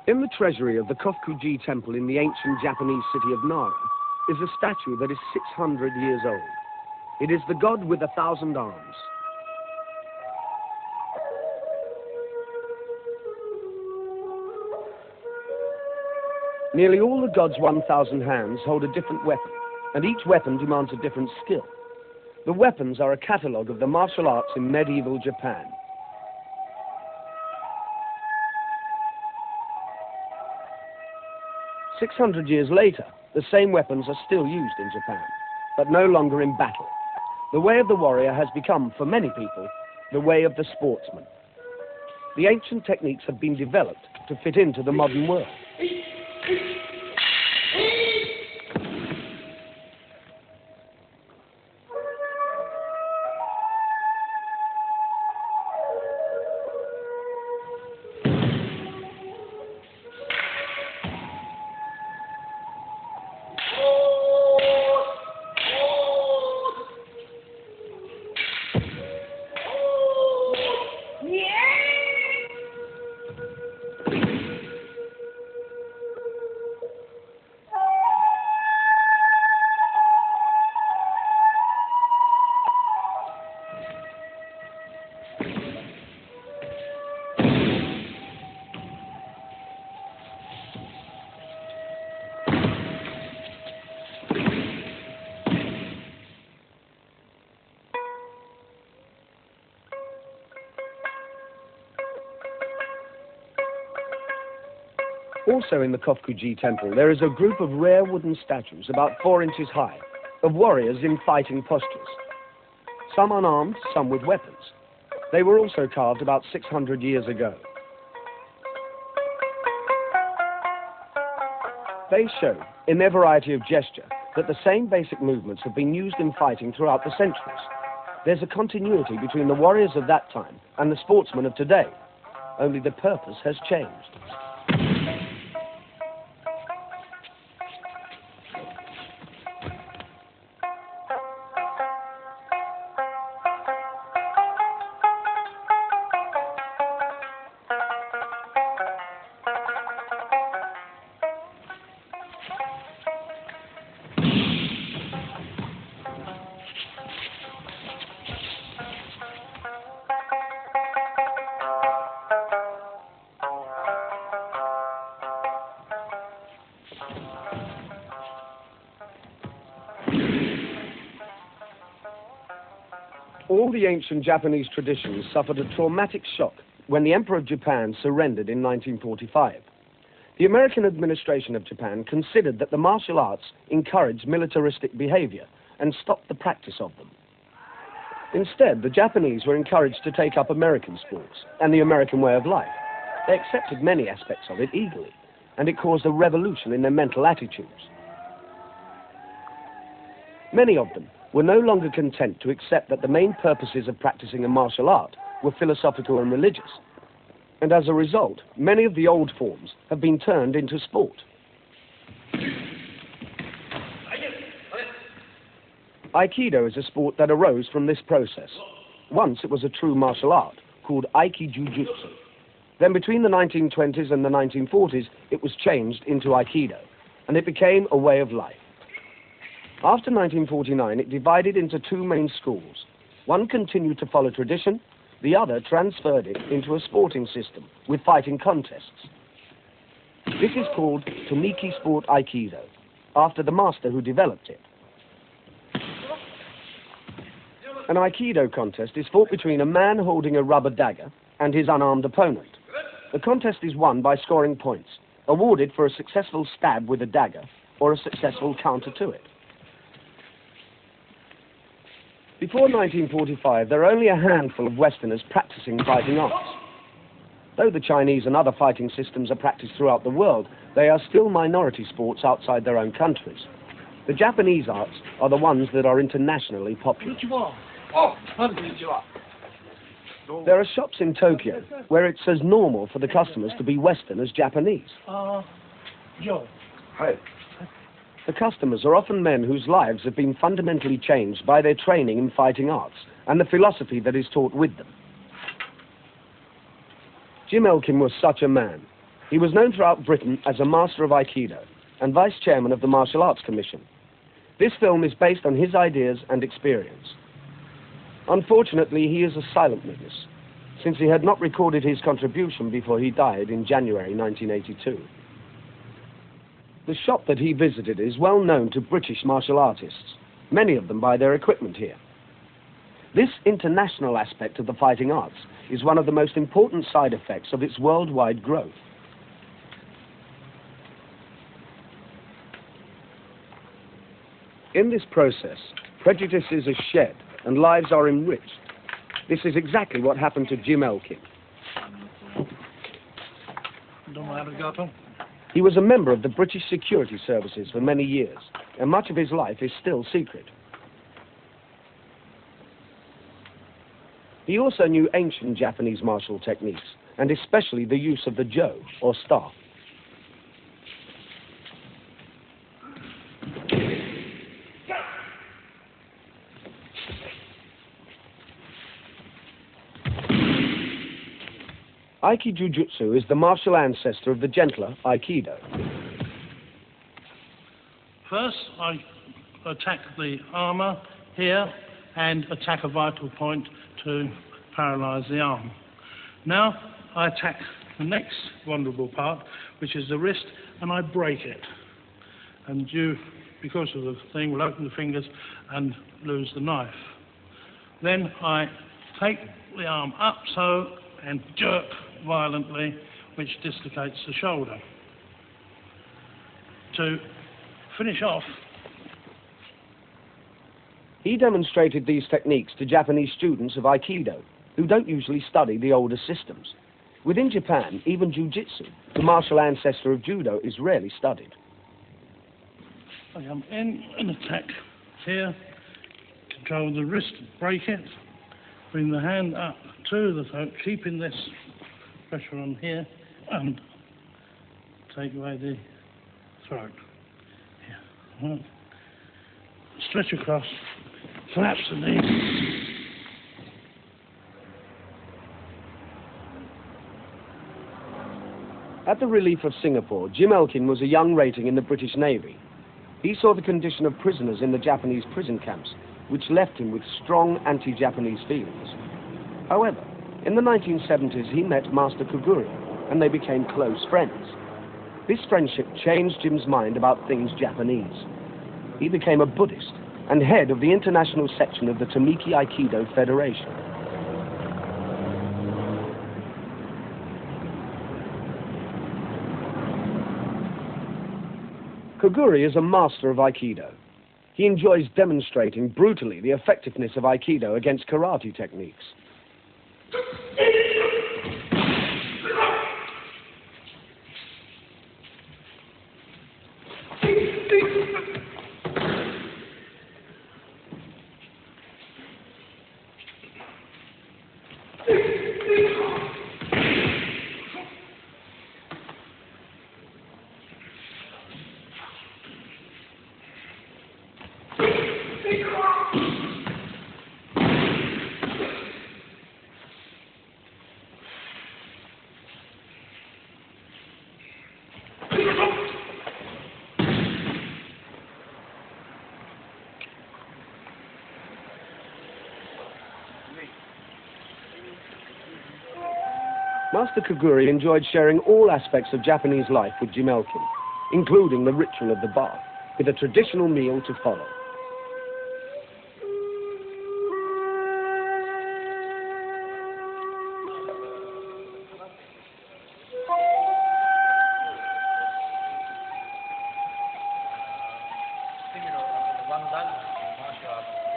In the treasury of the Kofukuji Temple in the ancient Japanese city of Nara is a statue that is 600 years old. It is the god with 1,000 arms. Nearly all the god's 1,000 hands hold a different weapon, and each weapon demands a different skill. The weapons are a catalogue of the martial arts in medieval Japan. "600 years later, the same weapons are still used in Japan, but no longer in battle. The way of the warrior has become, for many people, the way of the sportsman. The ancient techniques have been developed to fit into the modern world. Also in the Kofukuji Temple, there is a group of rare wooden statues about 4 inches high, of warriors in fighting postures. Some unarmed, some with weapons. They were also carved about 600 years ago. They show, in their variety of gesture, that the same basic movements have been used in fighting throughout the centuries. There's a continuity between the warriors of that time and the sportsmen of today. Only the purpose has changed. All the ancient Japanese traditions suffered a traumatic shock when the Emperor of Japan surrendered in 1945. The American administration of Japan considered that the martial arts encouraged militaristic behavior and stopped the practice of them. Instead, the Japanese were encouraged to take up American sports and the American way of life. They accepted many aspects of it eagerly, and it caused a revolution in their mental attitudes. Many of them were no longer content to accept that the main purposes of practicing a martial art were philosophical and religious. And as a result, many of the old forms have been turned into sport. Aikido is a sport that arose from this process. Once it was a true martial art called Aikido-jutsu. Then between the 1920s and the 1940s, it was changed into Aikido, and it became a way of life. After 1949, it divided into 2 main schools. One continued to follow tradition, the other transferred it into a sporting system with fighting contests. This is called Tomiki Sport Aikido, after the master who developed it. An Aikido contest is fought between a man holding a rubber dagger and his unarmed opponent. The contest is won by scoring points, awarded for a successful stab with a dagger or a successful counter to it. Before 1945, there were only a handful of Westerners practicing fighting arts. Though the Chinese and other fighting systems are practiced throughout the world, they are still minority sports outside their own countries. The Japanese arts are the ones that are internationally popular. There are shops in Tokyo where it's as normal for the customers to be Western as Japanese. The customers are often men whose lives have been fundamentally changed by their training in fighting arts and the philosophy that is taught with them. Jim Elkin was such a man. He was known throughout Britain as a master of Aikido and vice chairman of the Martial Arts Commission. This film is based on his ideas and experience. Unfortunately, he is a silent witness, since he had not recorded his contribution before he died in January 1982. The shop that he visited is well known to British martial artists. Many of them buy their equipment here. This international aspect of the fighting arts is one of the most important side effects of its worldwide growth. In this process, prejudices are shed and lives are enriched. This is exactly what happened to Jim Elkin. He was a member of the British Security Services for many years, and much of his life is still secret. He also knew ancient Japanese martial techniques, and especially the use of the jo, or staff. Aiki-Jujutsu is the martial ancestor of the gentler Aikido. First, I attack the armour here and attack a vital point to paralyse the arm. Now, I attack the next vulnerable part, which is the wrist, and I break it. And you, because of the thing, will open the fingers and lose the knife. Then I take the arm up so and jerk violently, which dislocates the shoulder. To finish off, he demonstrated these techniques to Japanese students of Aikido, who don't usually study the older systems. Within Japan, even Jiu-Jitsu, the martial ancestor of Judo, is rarely studied. I come in and attack here, control the wrist, break it, bring the hand up to the throat, keeping this pressure on here, and take away the throat. Here. Right. Stretch across, collapse the knee. At the Relief of Singapore, Jim Elkin was a young rating in the British Navy. He saw the condition of prisoners in the Japanese prison camps, which left him with strong anti-Japanese feelings. However, in the 1970s, he met Master Koguri, and they became close friends. This friendship changed Jim's mind about things Japanese. He became a Buddhist and head of the international section of the Tamiki Aikido Federation. Koguri is a master of Aikido. He enjoys demonstrating brutally the effectiveness of Aikido against karate techniques. Master Koguri enjoyed sharing all aspects of Japanese life with Jim Elkin, including the ritual of the bath, with a traditional meal to follow.